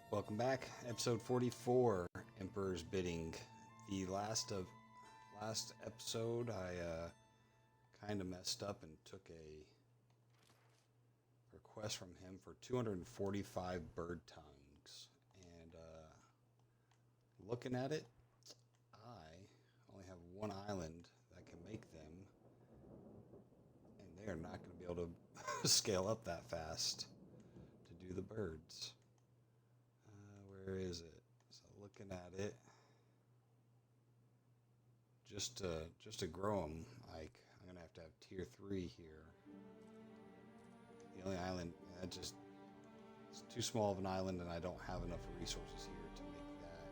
Welcome back, episode 44, Emperor's Bidding. The last episode, I kind of messed up and took a request from him for 245 bird tongues. And looking at it, I only have one island that can make them, and they are not going to be able to scale up that fast to do the birds. Where is it? So looking at it, just to grow them, like I'm gonna have to have tier 3 here. The only island that just it's too small of an island, and I don't have enough resources here to make that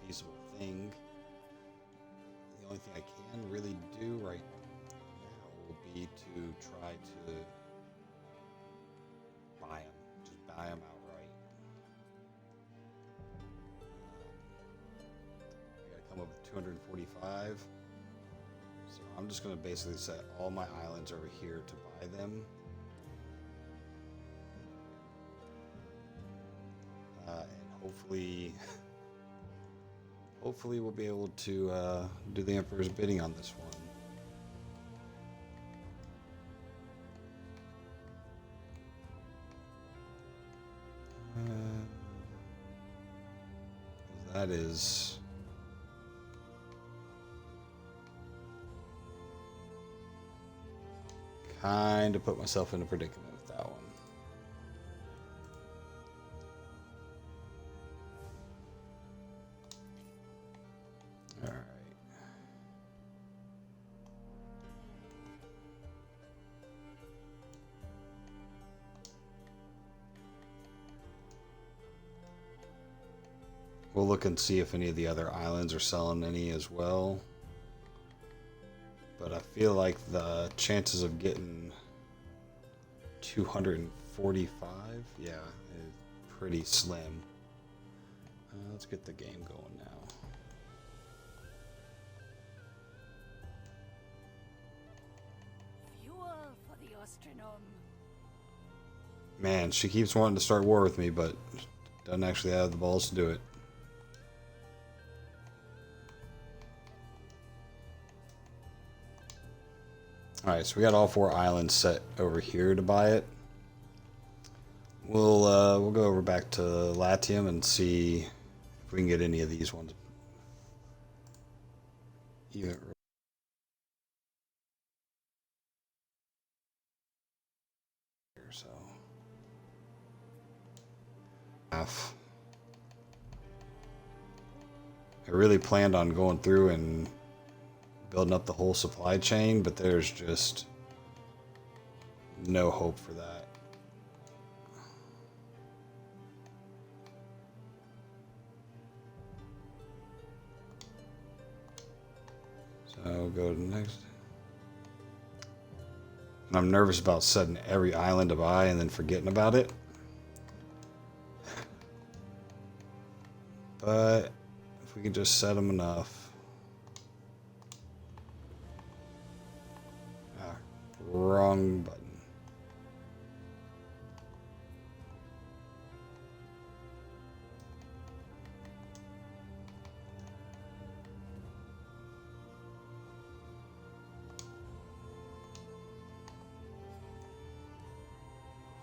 a feasible thing. The only thing I can really do right now will be to try to buy them, just buy them outright. Come up with 245. So I'm just going to basically set all my islands over here to buy them. And hopefully we'll be able to do the Emperor's bidding on this one. That is... kind of put myself in a predicament with that one. All right. We'll look and see if any of the other islands are selling any as well. But I feel like the chances of getting 245, yeah, is pretty slim. Let's get the game going now. Fuel for the astronome. Man, she keeps wanting to start war with me, but doesn't actually have the balls to do it. Alright, so we got all 4 islands set over here to buy it. We'll go over back to Latium and see if we can get any of these ones. Even so. Half. I really planned on going through and building up the whole supply chain, but there's just no hope for that. So I'll go to the next. And I'm nervous about setting every island to buy and then forgetting about it. But if we can just set them enough. Wrong button.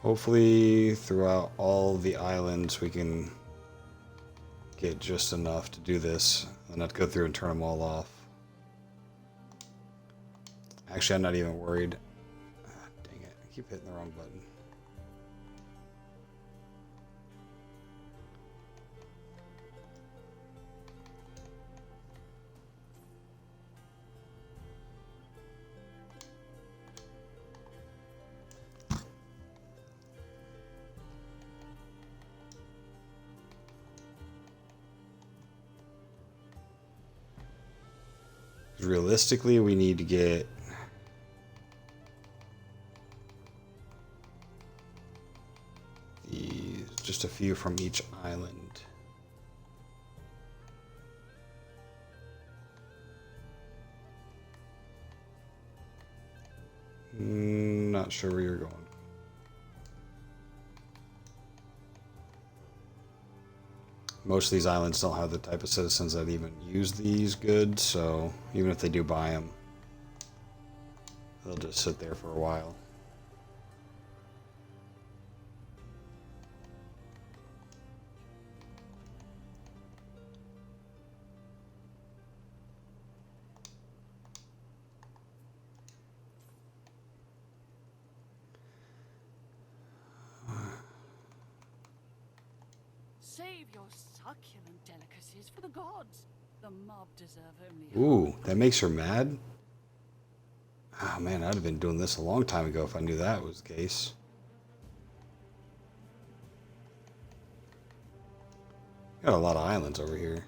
Hopefully throughout all the islands we can get just enough to do this and not go through and turn them all off. Actually, I'm not even worried. Dang it, I keep hitting the wrong button. Realistically, we need to get just a few from each island. Not sure where you're going. most of these islands don't have the type of citizens that even use these goods, so even if they do buy them, they'll just sit there for a while. Save your succulent delicacies for the gods. The mob deserve only Ooh, that makes her mad? Oh man, I'd have been doing this a long time ago if I knew that was the case. Got a lot of islands over here.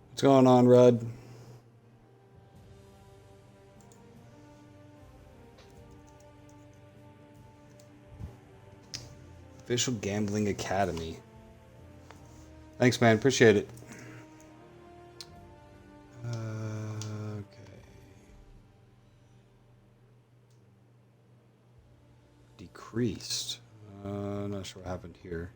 What's going on, Rudd? Official Gambling Academy. Thanks, man. Appreciate it. Okay. Decreased. Not sure what happened here.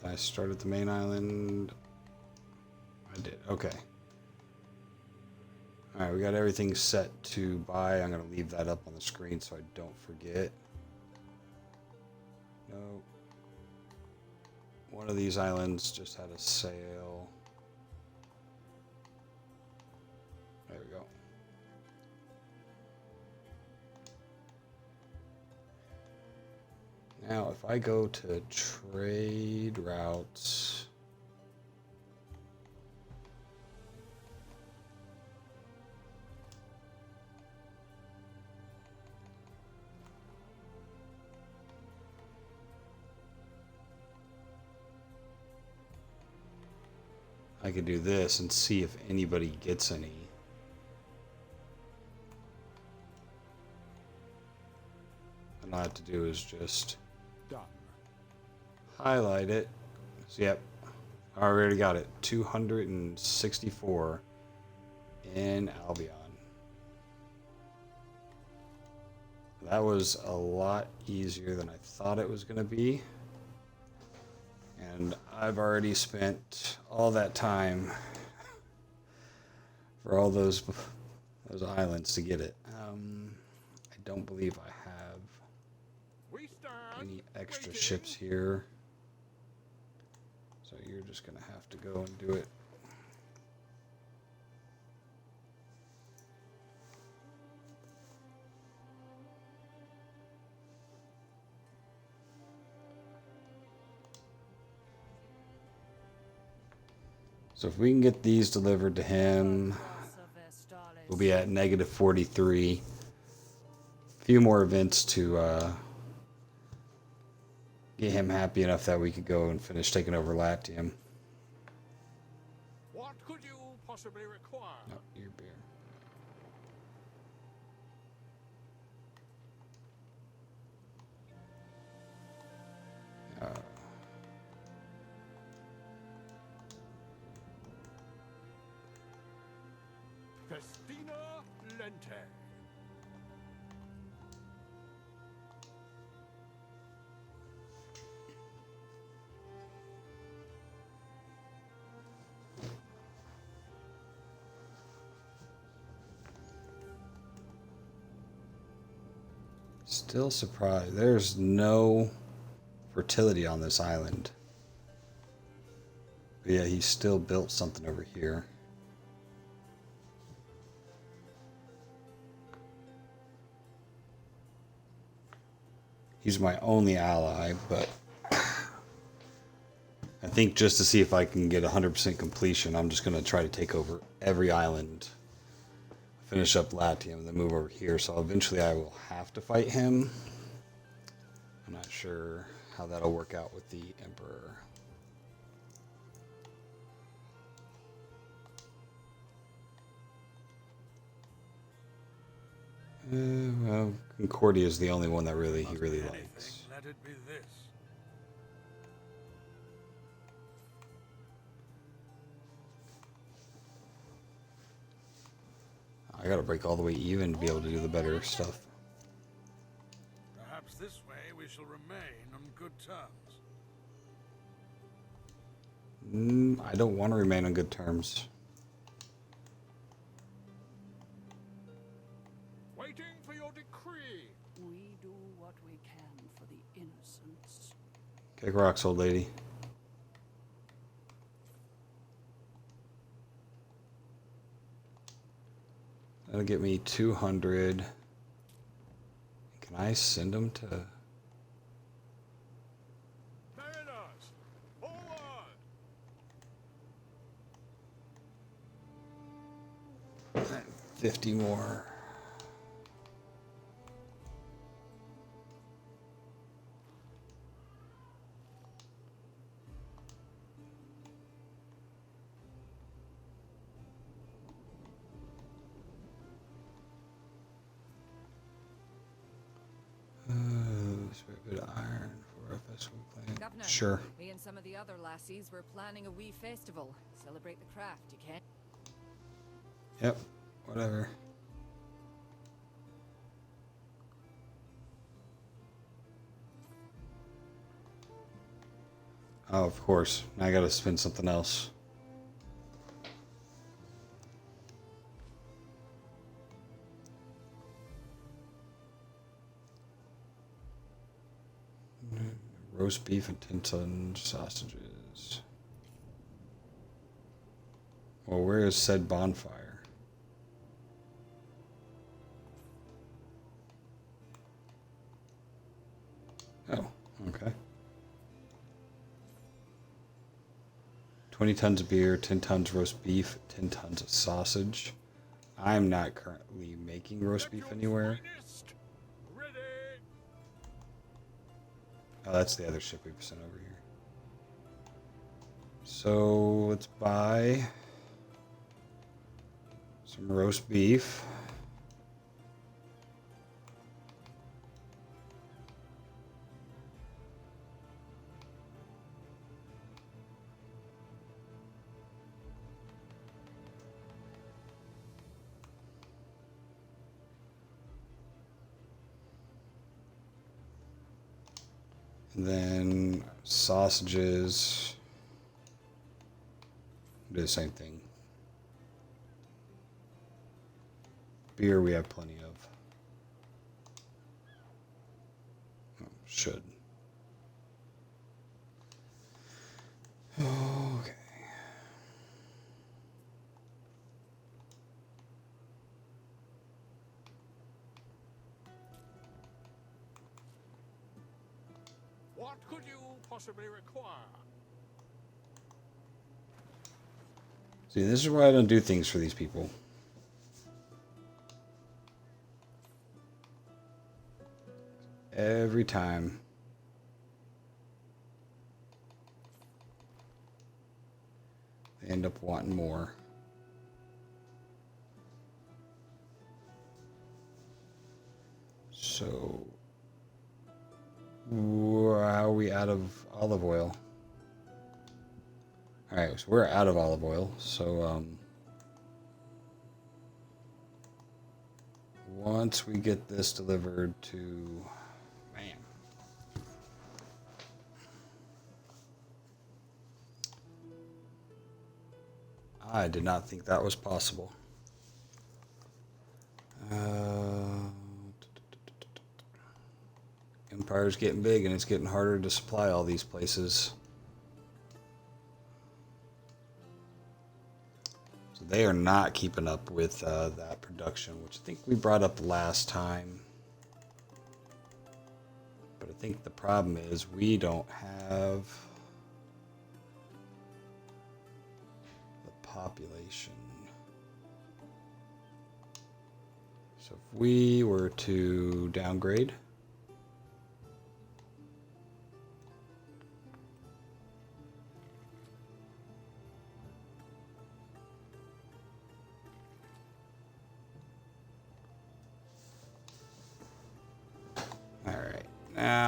I started the main island. I did. Okay. Alright, we got everything set to buy. I'm going to leave that up on the screen so I don't forget. No. One of these islands just had a sale. There we go. Now, if I go to trade routes, I could do this and see if anybody gets any. And all I have to do is just highlight it. So, yep, I already got it. 264 in Albion. That was a lot easier than I thought it was going to be. And I've already spent all that time for all those islands to get it. I don't believe I have any extra ships here. So you're just going to have to go and do it. So if we can get these delivered to him, we'll be at negative 43. A few more events to get him happy enough that we could go and finish taking over Latium. What could you possibly require? No, your beer. Festina Lente. Still surprised. There's no fertility on this island. But yeah, he still built something over here. He's my only ally, but I think just to see if I can get 100% completion, I'm just going to try to take over every island, finish up Latium, and then move over here. So eventually I will have to fight him. I'm not sure how that'll work out with the Emperor. Well, Concordia is the only one that he really Must be likes. anything, let it be this. I gotta break all the way even to be able to do the better stuff. Perhaps this way we shall remain on good terms. I don't want to remain on good terms. Waiting for your decree. We do what we can for the innocents. Kick rocks, old lady. That'll get me 200. Can I send them to... Mariners, forward! 50 more. Bit of iron for a festival plan. Governor, Sure. me and some of the other lassies were planning a wee festival. Celebrate the craft, you can. Yep. Whatever. Oh, of course. Now I gotta spend something else. Roast beef and 10-ton sausages. Well, where is said bonfire? Oh, okay. 20 tons of beer, 10 tons roast beef, 10 tons of sausage. I'm not currently making roast beef anywhere. Finest. Ready. Oh, that's the other ship we've sent over here. So let's buy some roast beef. Then sausages. Do the same thing. Beer we have plenty of. Oh, should. Okay. What could you possibly require? See, this is why I don't do things for these people. Every time. They end up wanting more. So, how are we out of olive oil? Alright, so we're out of olive oil, so once we get this delivered to, man. I did not think that was possible. Empire's getting big and it's getting harder to supply all these places. So they are not keeping up with that production, which I think we brought up last time. But I think the problem is we don't have the population. So if we were to downgrade,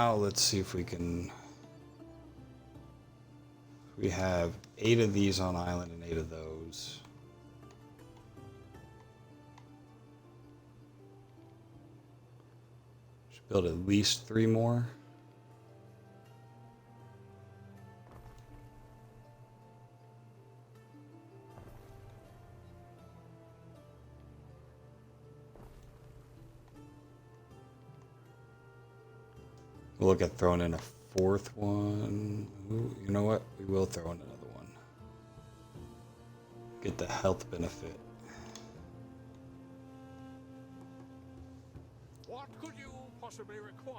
now let's see if we can. We have 8 of these on island and 8 of those. Should build at least 3 more. We'll look at throwing in a 4th one. Ooh, you know what? We will throw in another one. Get the health benefit. What could you possibly require?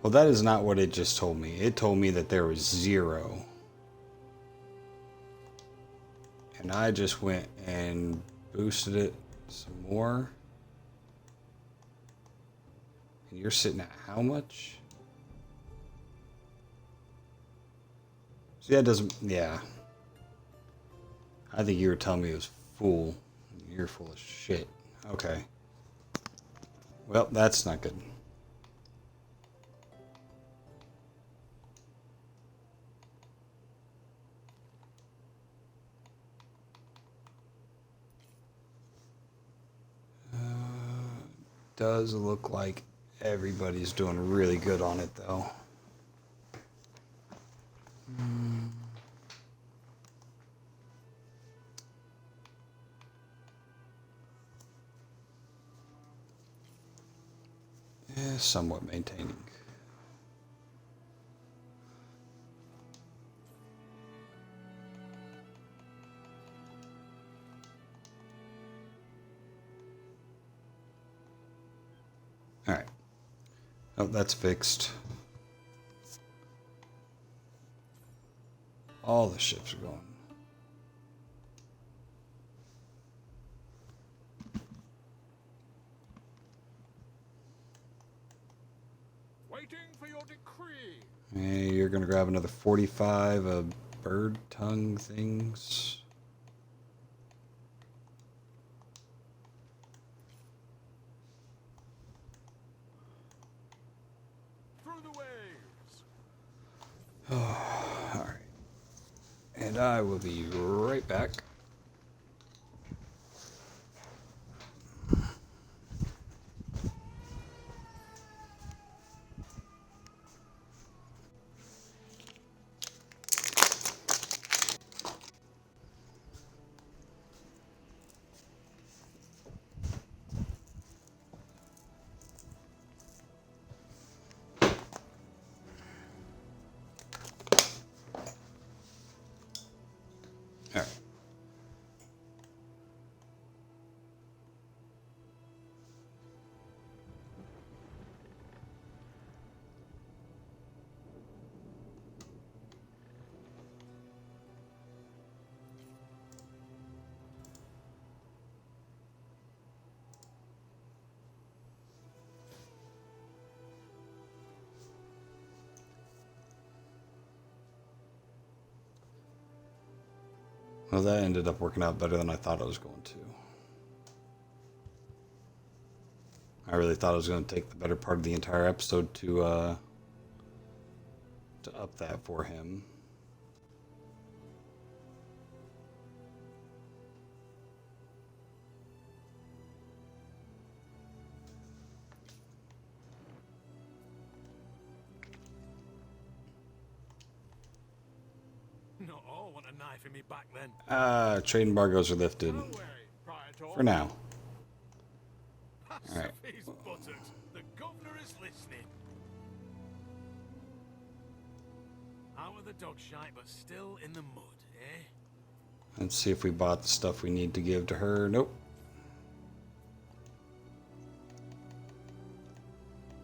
Well, that is not what it just told me. It told me that there was 0. And I just went and boosted it some more. And you're sitting at how much? See, that doesn't... Yeah. I think you were telling me it was full. You're full of shit. Okay. Well, that's not good. Does look like everybody's doing really good on it, though. Yeah, somewhat maintaining. All right. Oh, that's fixed. All the ships are going. Waiting for your decree. Hey, you're gonna grab another 45 bird tongue things. Through the waves. Oh, all right. And I will be right back. All right. Well, that ended up working out better than I thought it was going to. I really thought it was going to take the better part of the entire episode to up that for him. Not all want a knife in me back then. Trade embargoes are lifted. No way, Praetor. For now. All right. He's buttered. The governor is listening. Out of the dog shite, but still in the mud, eh? Let's see if we bought the stuff we need to give to her. Nope.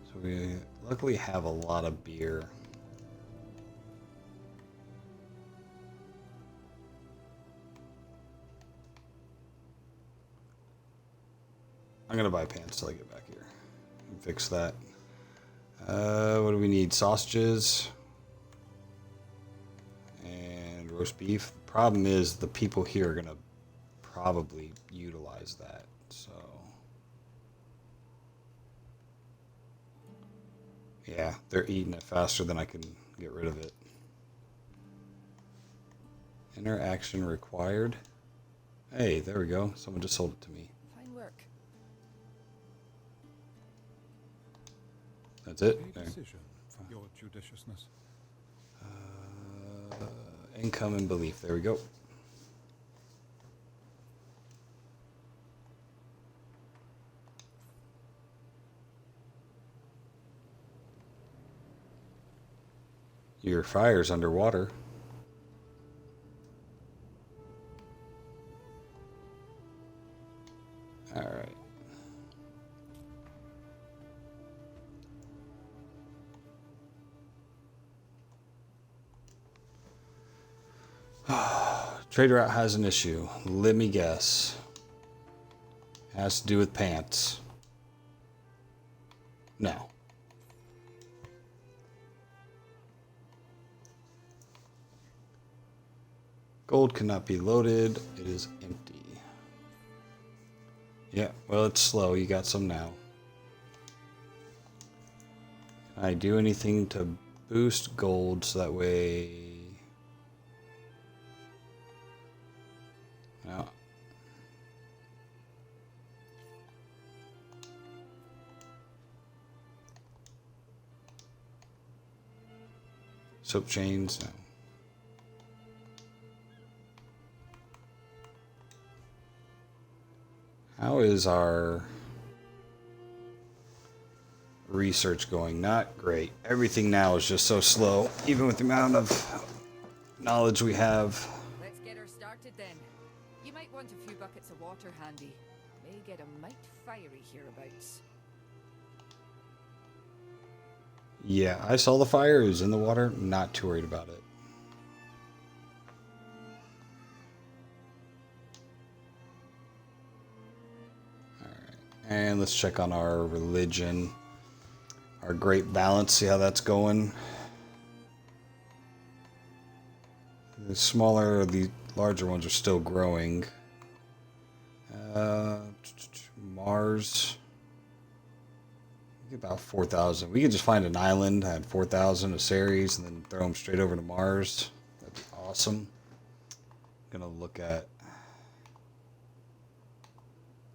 So we luckily have a lot of beer. I'm gonna buy pants till I get back here and fix that. What do we need? Sausages and roast beef. The problem is the people here are gonna probably utilize that. So yeah, they're eating it faster than I can get rid of it. Interaction required. Hey, there we go. Someone just sold it to me. Fine work. That's it? A There. decision, your judiciousness. Income and belief. There we go. Your fire's underwater. All right. Trader out has an issue. Let me guess. Has to do with pants. No. Gold cannot be loaded. It is empty. Yeah, well, it's slow. You got some now. Can I do anything to boost gold so that way... No. Soap chains, no. How is our research going? Not great. Everything now is just so slow, even with the amount of knowledge we have. Let's get her started then. You might want a few buckets of water handy. May get a mite fiery hereabouts. Yeah, I saw the fire. It was in the water. Not too worried about it. And let's check on our religion, our great balance, see how that's going. The smaller, the larger ones are still growing. Mars, about 4,000. We could just find an island, add 4,000 to Ceres, and then throw them straight over to Mars. That'd be awesome. I'm gonna look at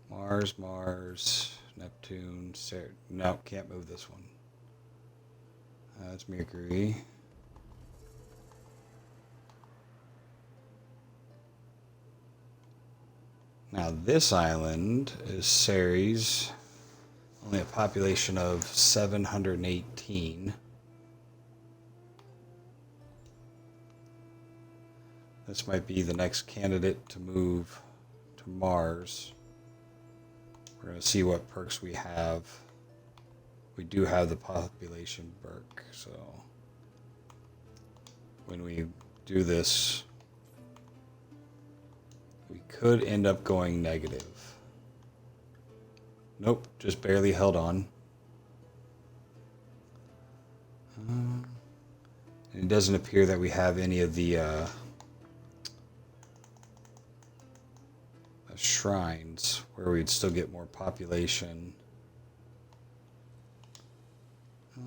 Mars, Neptune, no, can't move this one. That's Mercury. Now this island is Ceres, only a population of 718. This might be the next candidate to move to Mars. We're going to see what perks we have. We do have the population perk, so when we do this, we could end up going negative. Nope, just barely held on. And it doesn't appear that we have any of the shrines where we'd still get more population.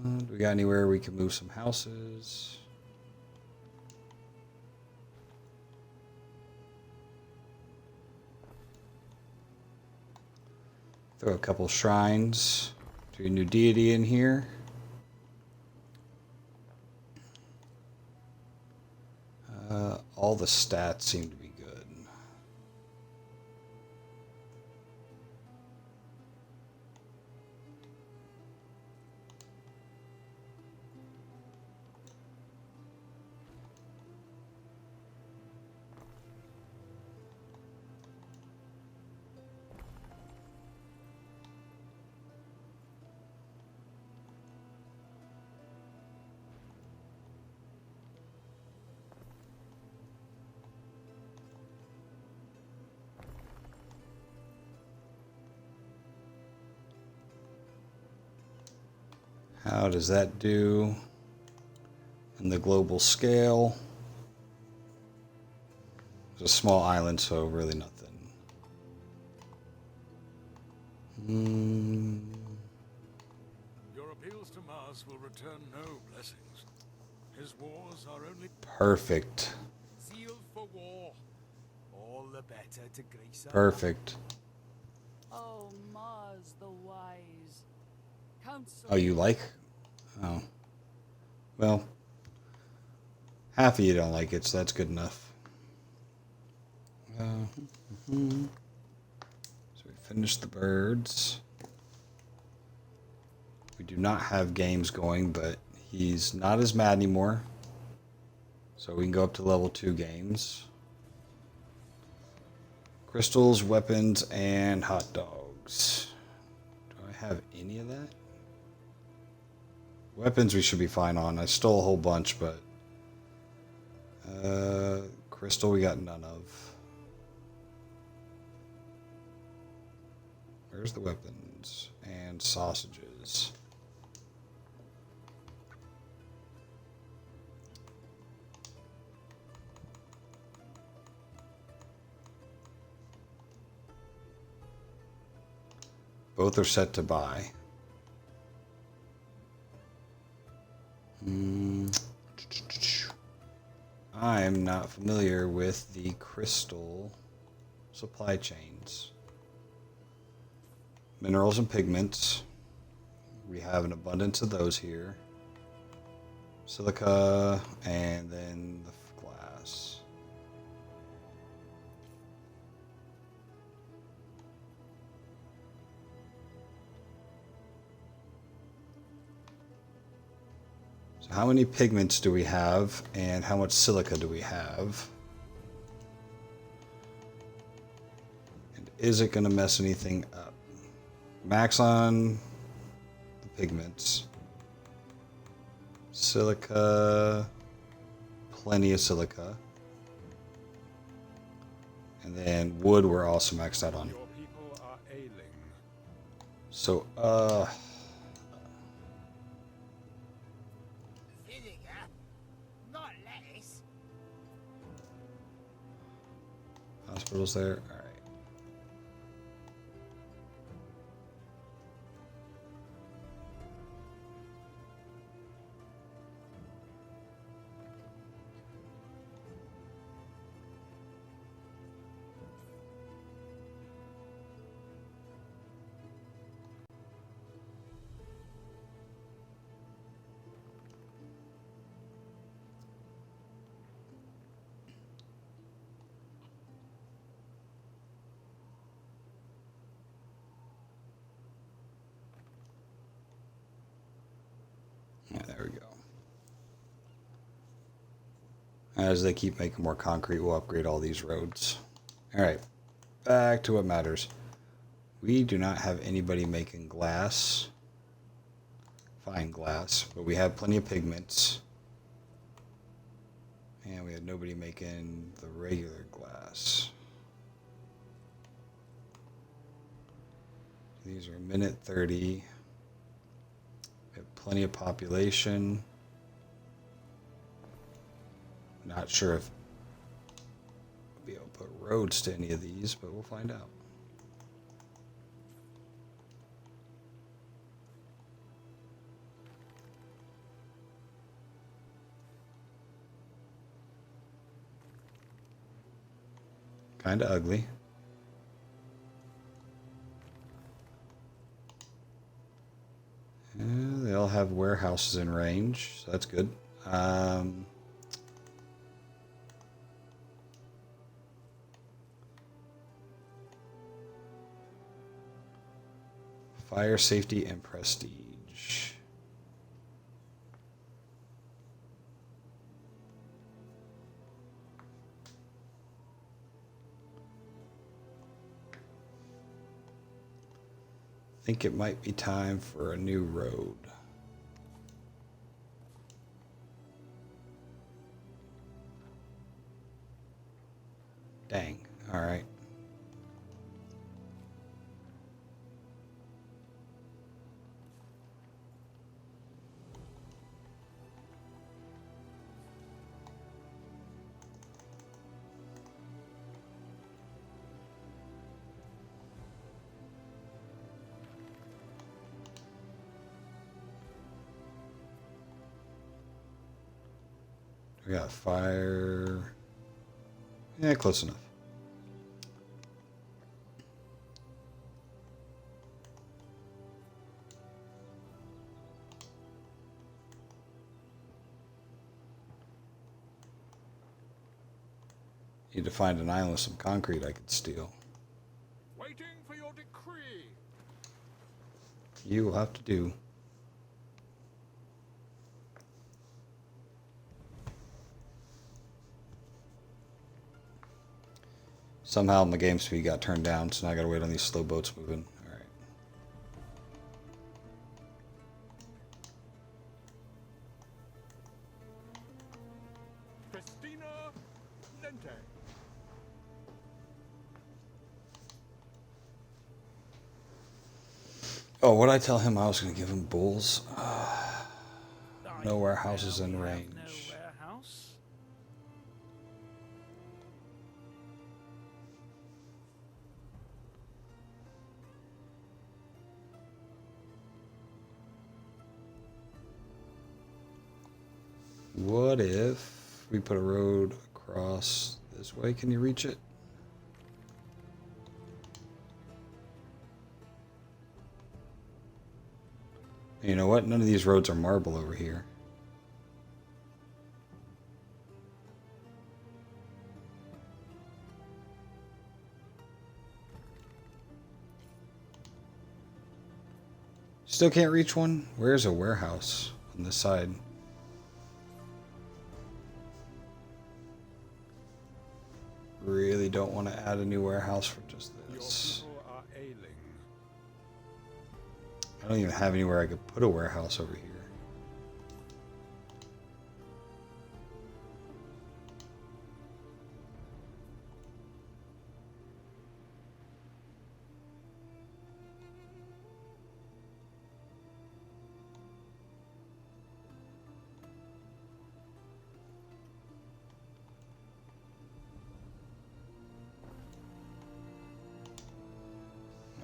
Do we got anywhere we can move some houses? Throw a couple shrines to a new deity in here. All the stats seem to be good. How does that do in the global scale? It's a small island, so really nothing. Your appeals to Mars will return no blessings. His wars are only Perfect. zeal for war. All the better to grace our Perfect. Oh, Mars the wise. Counsel. Oh, you like? Oh. Well, half of you don't like it, so that's good enough. So we finished the birds. We do not have games going, but he's not as mad anymore. So we can go up to level 2 games. Crystals, weapons, and hot dogs. Do I have any of that? Weapons we should be fine on. I stole a whole bunch, but crystal we got none of. Where's the weapons? And sausages. Both are set to buy. I'm not familiar with the crystal supply chains. Minerals and pigments. We have an abundance of those here. Silica and then the glass. So how many pigments do we have and how much silica do we have? And is it going to mess anything up? Max on the pigments. Silica, plenty of silica. And then wood we're also maxed out on. Your people are ailing. So, Vinegar, not lettuce. hospitals there. All right. Yeah, there we go. As they keep making more concrete, we'll upgrade all these roads. All right, back to what matters. We do not have anybody making glass, fine glass, but we have plenty of pigments. And we have nobody making the regular glass. These are minute 30. We have plenty of population. Not sure if we'll be able to put roads to any of these, but we'll find out. Kind of ugly. Yeah, they all have warehouses in range, so that's good. Fire safety and prestige. I think it might be time for a new road. Dang. All right. We got fire. Yeah, close enough. Need to find an island with some concrete I could steal. Waiting for your decree. You will have to do. Somehow my game speed got turned down, so now I gotta wait on these slow boats moving. Alright. Christina Lente. Oh, what'd I tell him I was gonna give him bulls? No warehouses in range. No warehouse. What if we put a road across this way? Can you reach it? You know what? None of these roads are marble over here. Still can't reach one? Where's a warehouse on this side? Really don't want to add a new warehouse for just Your this. people are ailing. I don't even have anywhere I could put a warehouse over here.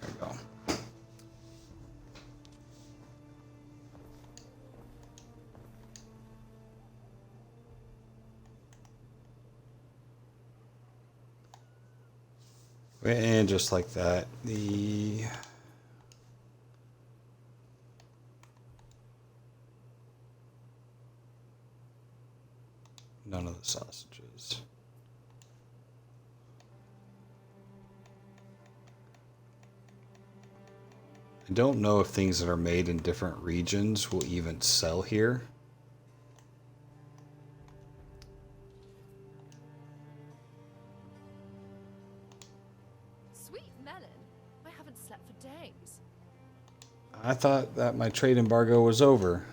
There we go. And just like that, none of the sausages. I don't know if things that are made in different regions will even sell here. Sweet melon. I haven't slept for days. I thought that my trade embargo was over.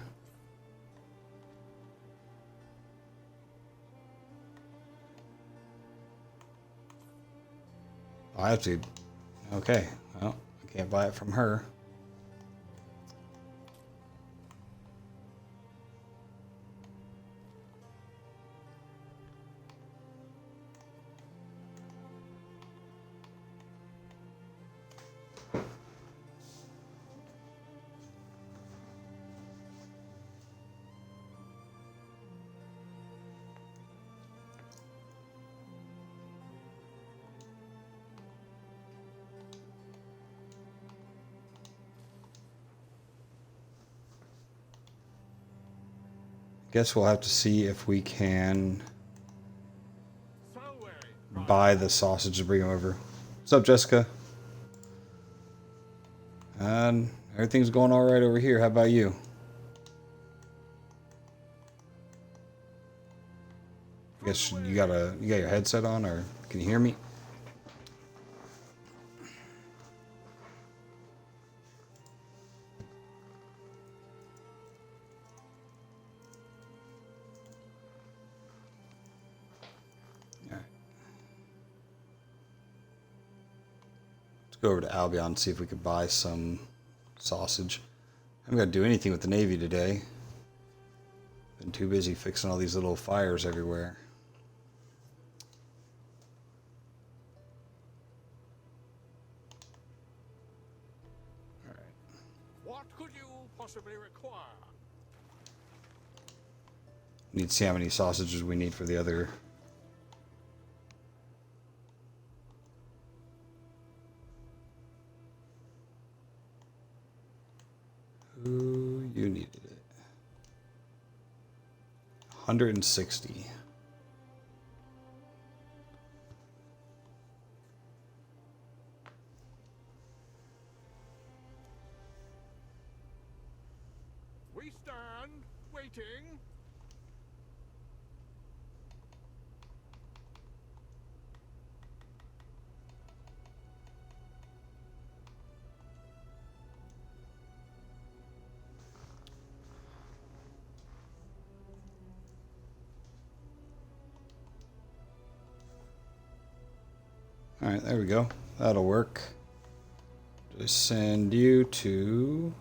I have to. Okay. Well, I can't buy it from her. Guess we'll have to see if we can buy the sausage to bring them over. What's up, Jessica? And everything's going all right over here. How about you? Guess you got your headset on, or can you hear me? Go over to Albion and see if we could buy some sausage. I haven't got to do anything with the Navy today. Been too busy fixing all these little fires everywhere. What could you possibly require? Need to see how many sausages we need for the other. Ooh, you needed it. 160. We stand, waiting. All right, there we go. That'll work. Just send you to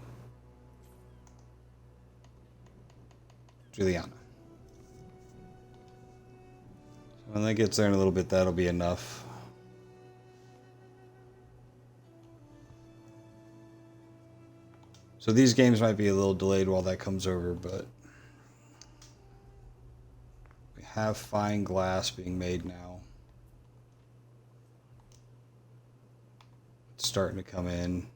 Juliana. So when that gets there in a little bit, that'll be enough. So these games might be a little delayed while that comes over, but we have fine glass being made now. It's starting to come in.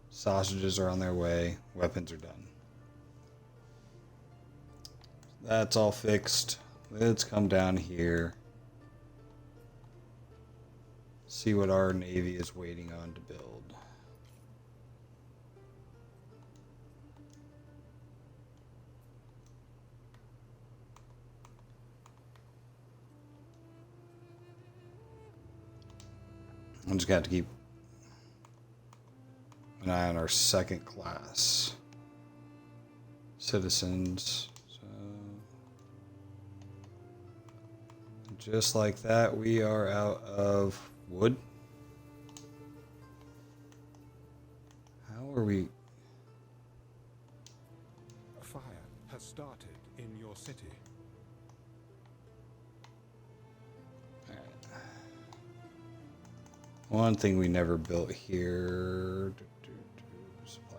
Sausages are on their way. Weapons are done. That's all fixed. Let's come down here. See what our Navy is waiting on to build. I just got to keep an eye on our second class citizens. So just like that, we are out of wood. How are we? A fire has started in your city. One thing we never built here. Supply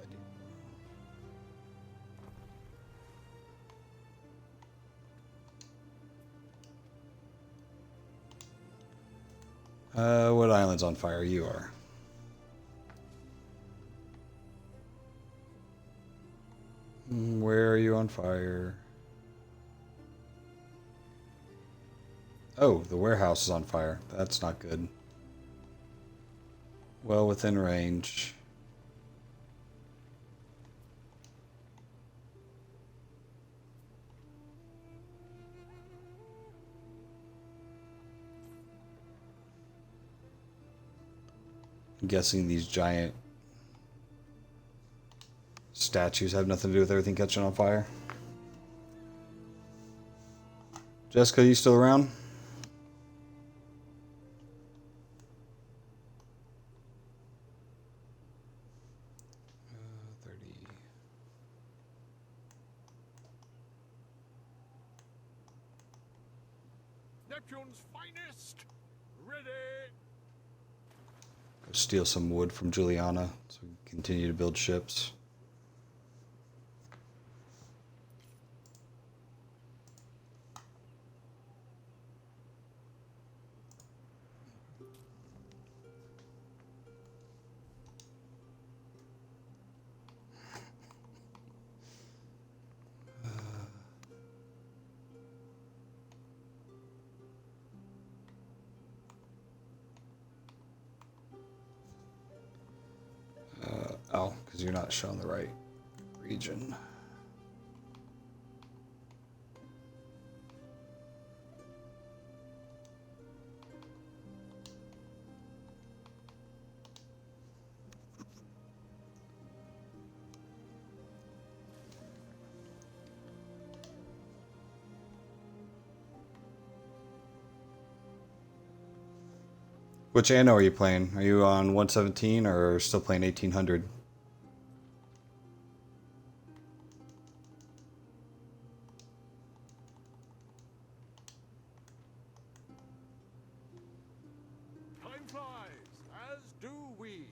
depot. What island's on fire? You are. Where are you on fire? Oh, the warehouse is on fire. That's not good. Well within range. I'm guessing these giant statues have nothing to do with everything catching on fire. Jessica, you still around? Neptune's finest. Ready. Go steal some wood from Juliana so we can continue to build ships. Oh, because you're not showing the right region. Which Anno are you playing? Are you on 117 or still playing 1800? Time flies, as do we.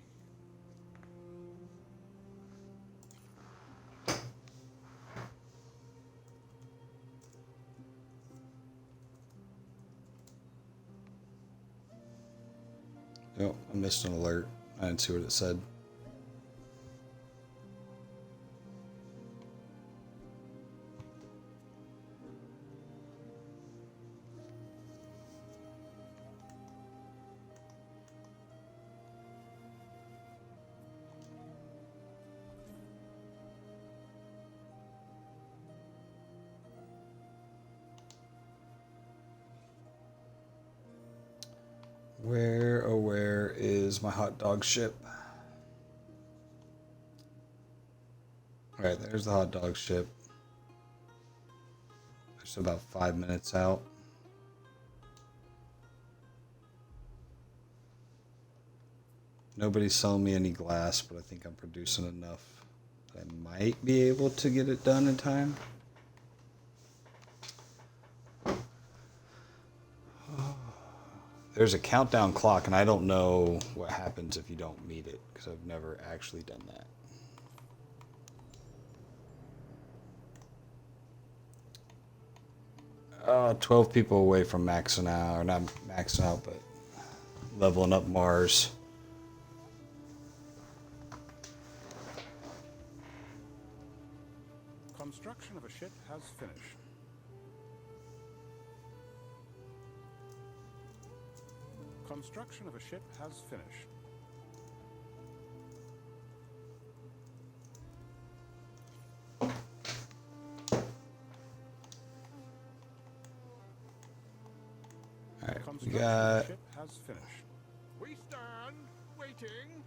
Oh, I missed an alert. I didn't see what it said. Where, oh, where is my hot dog ship? Alright, there's the hot dog ship. Just about 5 minutes out. Nobody's selling me any glass, but I think I'm producing enough that I might be able to get it done in time. There's a countdown clock, and I don't know what happens if you don't meet it, because I've never actually done that. 12 people away from maxing out, or not maxing out, but leveling up Mars. Construction of a ship has finished. Construction of a ship has finished. Alright, we Construction of got... a ship has finished. We stand waiting.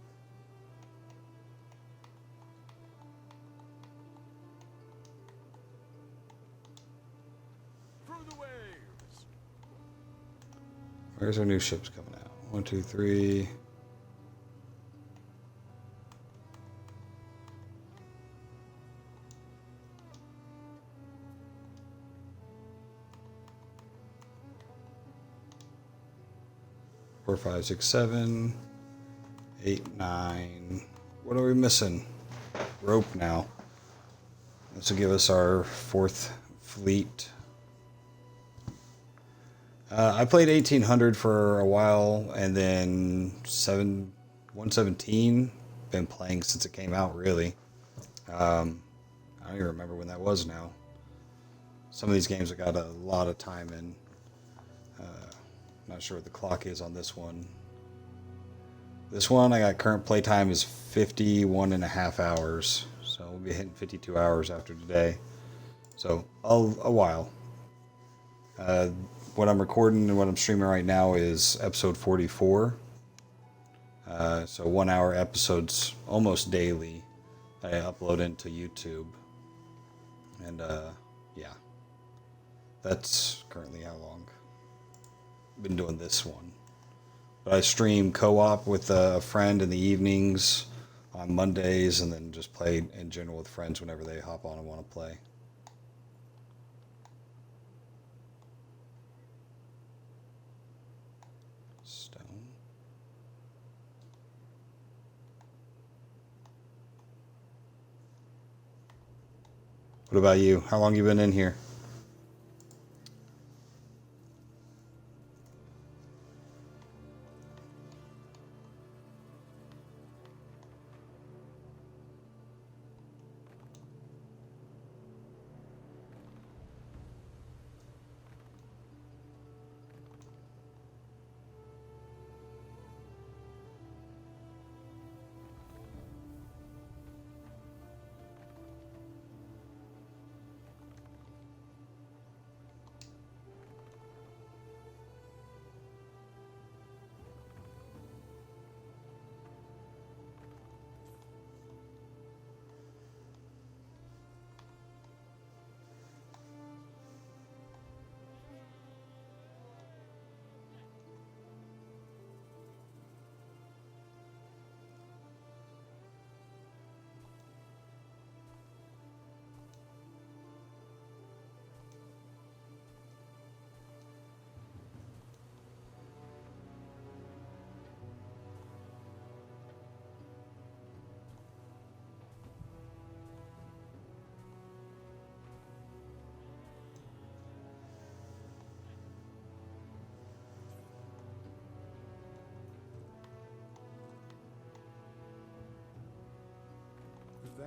Through the waves. Where's our new ships coming out? 1, 2, 3. Four, 5, 6, 7, 8, 9. What are we missing? Rope now. This will give us our 4th fleet. I played 1800 for a while, and then 117. Been playing since it came out, really. I don't even remember when that was now. Some of these games I got a lot of time in. Not sure what the clock is on this one. This one, I got current play time is 51.5 hours. So we'll be hitting 52 hours after today. So a while. What I'm recording and what I'm streaming right now is episode 44. So 1 hour episodes almost daily that I upload into YouTube. And yeah, that's currently how long I've been doing this one. But I stream co-op with a friend in the evenings on Mondays, and then just play in general with friends whenever they hop on and want to play. What about you? How long you been in here?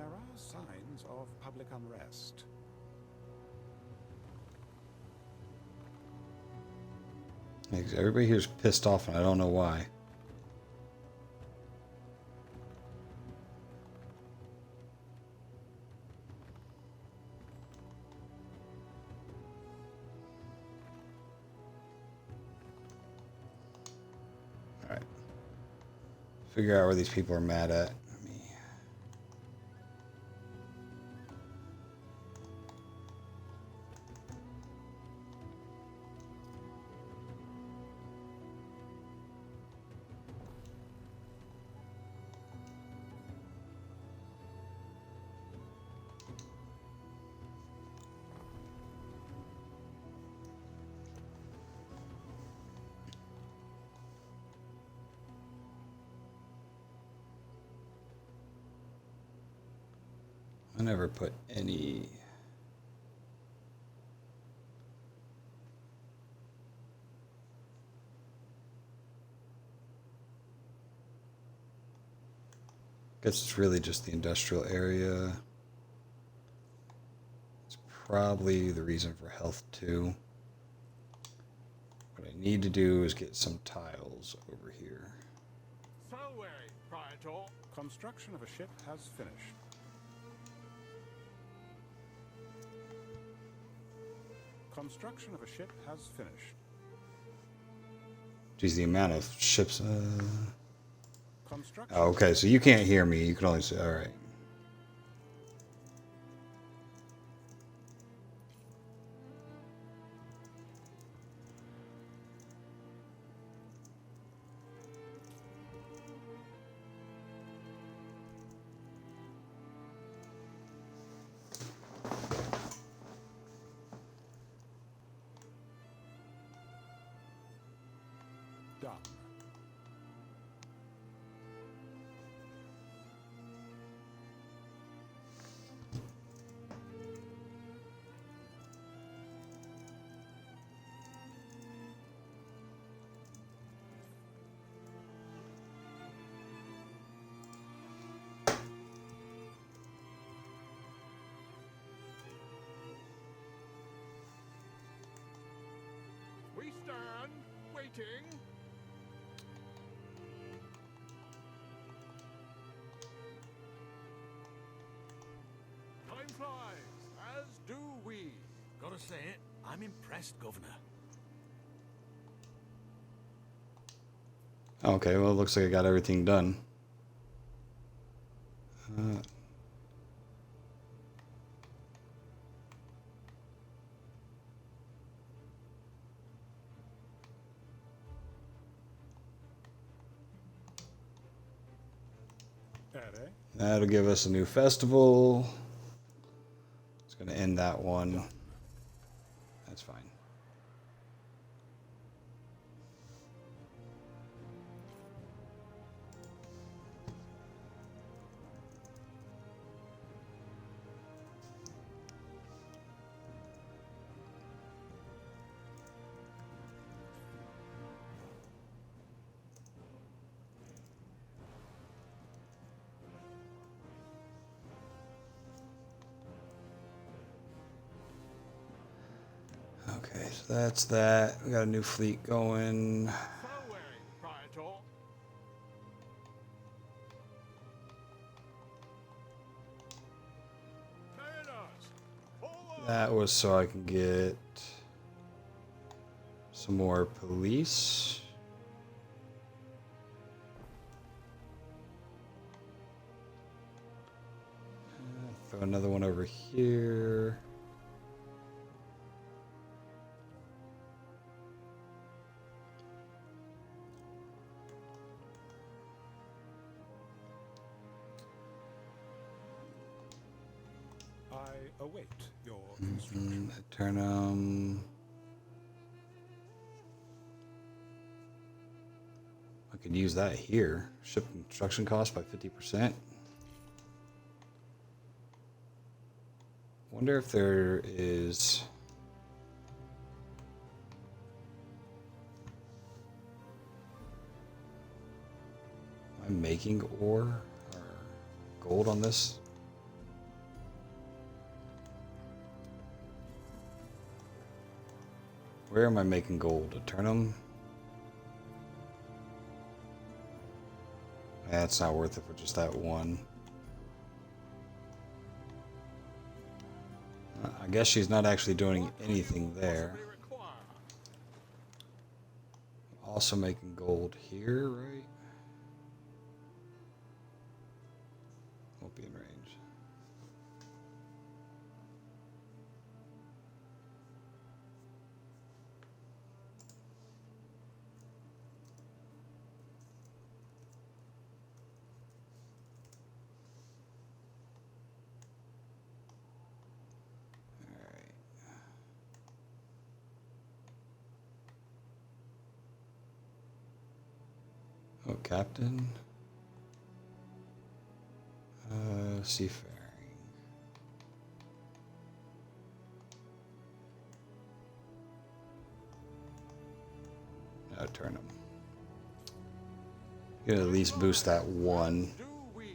There are signs of public unrest. Everybody here's pissed off, and I don't know why. All right. Figure out where these people are mad at. I never put any. Guess it's really just the industrial area. It's probably the reason for health too. What I need to do is get some tiles over here. Salve, Praetor. Construction of a ship has finished. Construction of a ship has finished. Geez, the amount of ships. Construction. Oh, okay, so you can't hear me. You can only say, all right. Done. We stand, waiting. Time flies, as do we. Gotta say it, I'm impressed, Governor. Okay, well, it looks like I got everything done. That'll give us a new festival. It's going to end that one. That's fine. Okay, so that's that. We got a new fleet going. Salve, Praetor. Mariners, forward. That was so I can get some more police. Throw another one over here. I await your instruction. Turn I could use that here. Ship construction cost by 50%. Wonder if there is. Am I making ore or gold on this? Where am I making gold? A Turnham? Yeah, it's not worth it for just that one. I guess she's not actually doing anything there. Possibly require. Also making gold here, right? Won't be in range. Oh, Captain. Seafaring. No, Turnham. You can at least boost that one. Do we?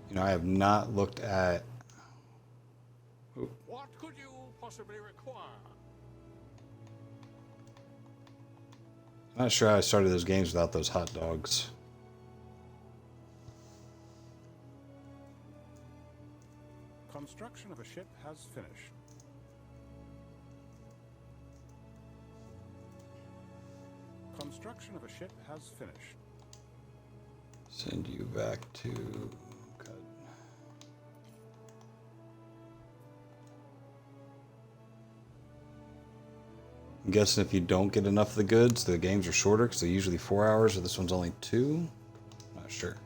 You know, I have not looked at. What could you possibly require? I'm not sure how I started those games without those hot dogs. Construction of a ship has finished. Construction of a ship has finished. Send you back to. God. I'm guessing if you don't get enough of the goods, the games are shorter because they're usually 4 hours, or this one's only 2. Not sure.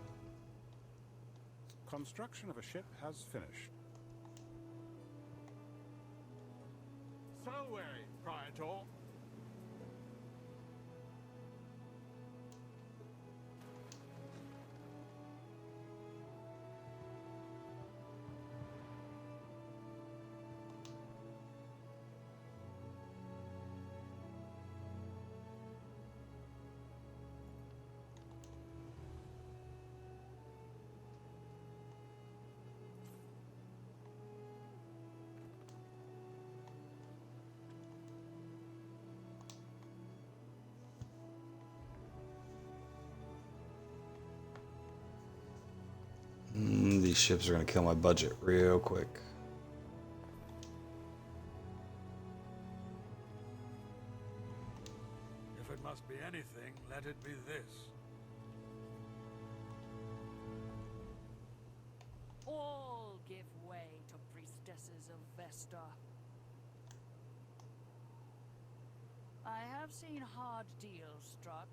Construction of a ship has finished. Salway, Praetor. These ships are going to kill my budget real quick. If it must be anything, let it be this. All give way to priestesses of Vesta. I have seen hard deals struck.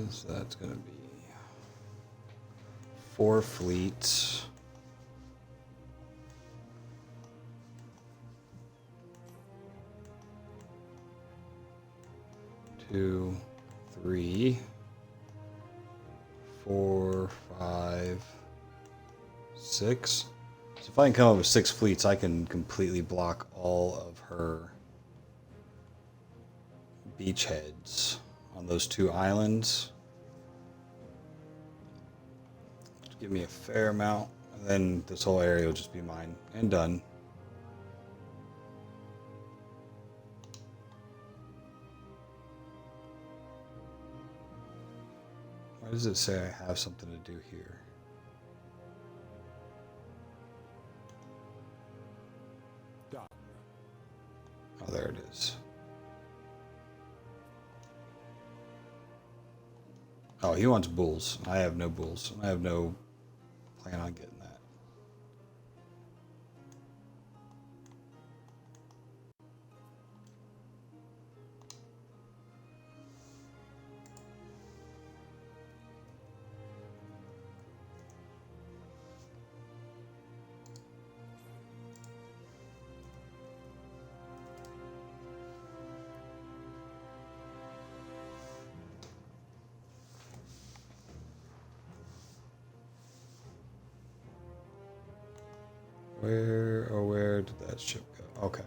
So that's going to be 4 fleets. Two, 3, 4, 5, 6. So if I can come up with 6 fleets, I can completely block all of her beachheads on those 2 islands. Just give me a fair amount, and then this whole area will just be mine and done. Why does it say I have something to do here? Done. Oh, there it is. Oh, he wants bulls. I have no bulls. I have no plan on getting that. Where did that ship go? Okay.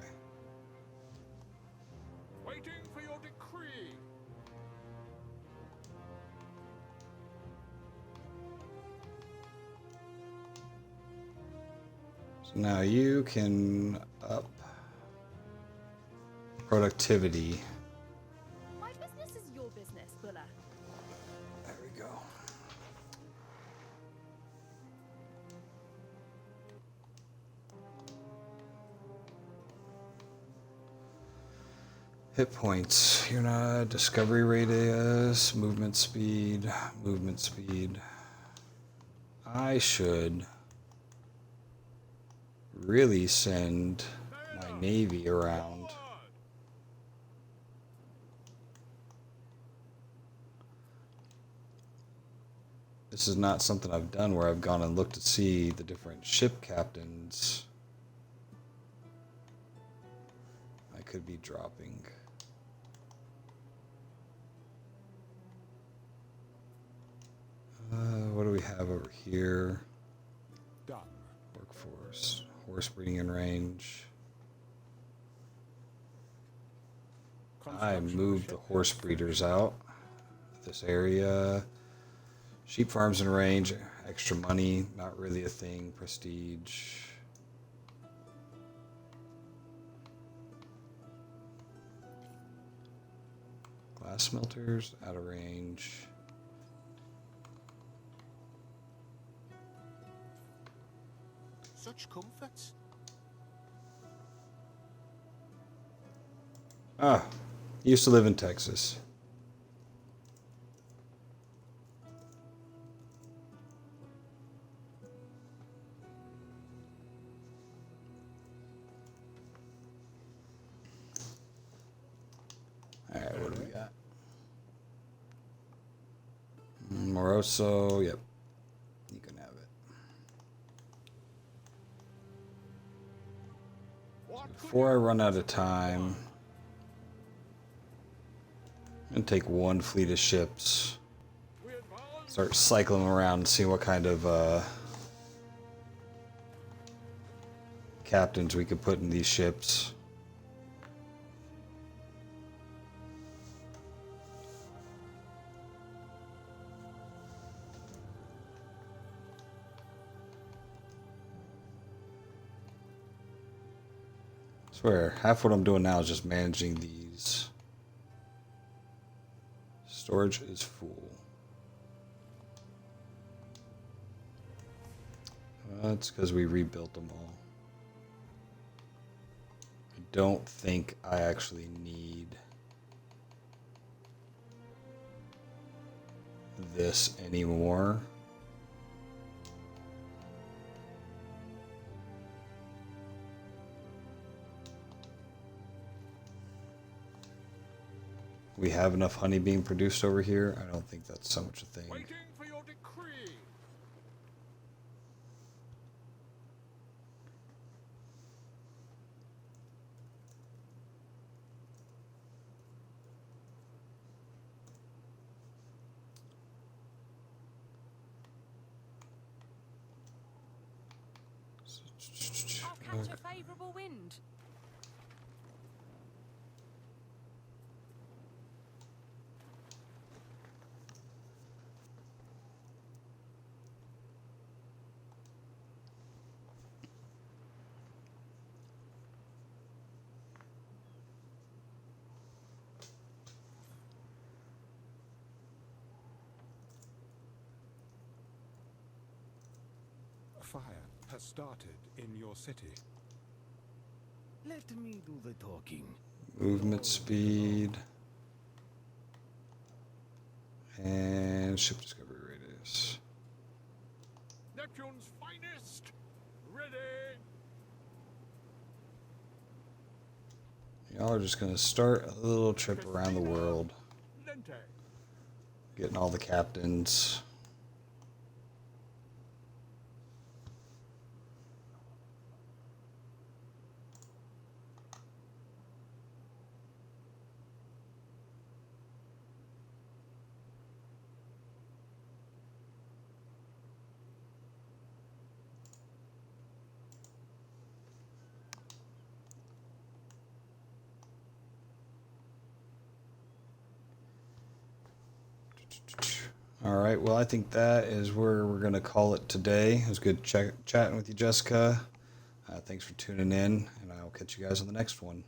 Waiting for your decree. So now you can up productivity. My business is your business, Bulla. There we go. Hit points. You're not discovery radius, movement speed, movement speed. I should really send my navy around. This is not something I've done where I've gone and looked to see the different ship captains I could be dropping. What do we have over here? Done. Workforce, horse breeding in range. I Construction moved the ship horse breeders out. This area. Sheep farms in range. Extra money, not really a thing. Prestige. Glass smelters out of range. Such comforts. Ah, used to live in Texas. All right, what do we got? Moroso, yep. You can have it. What could Before I you run out of possibly time, I'm gonna take one fleet of ships, require? We advance. start cycling them around and see what kind of captains we could put in these ships. I swear, half what I'm doing now is just managing these. Storage is full. That's because we rebuilt them all. I don't think I actually need this anymore. We have enough honey being produced over here. I don't think that's so much a thing. Waiting for your decree. I'll catch a favourable wind. Fire has started in your city. Let me do the talking. Movement speed. And ship discovery radius. Neptune's finest. Ready. Y'all are just gonna start a little trip around the world, Lente. getting all the captains. All right. Well, I think that is where we're going to call it today. It was good chatting with you, Jessica. Thanks for tuning in, and I'll catch you guys on the next one.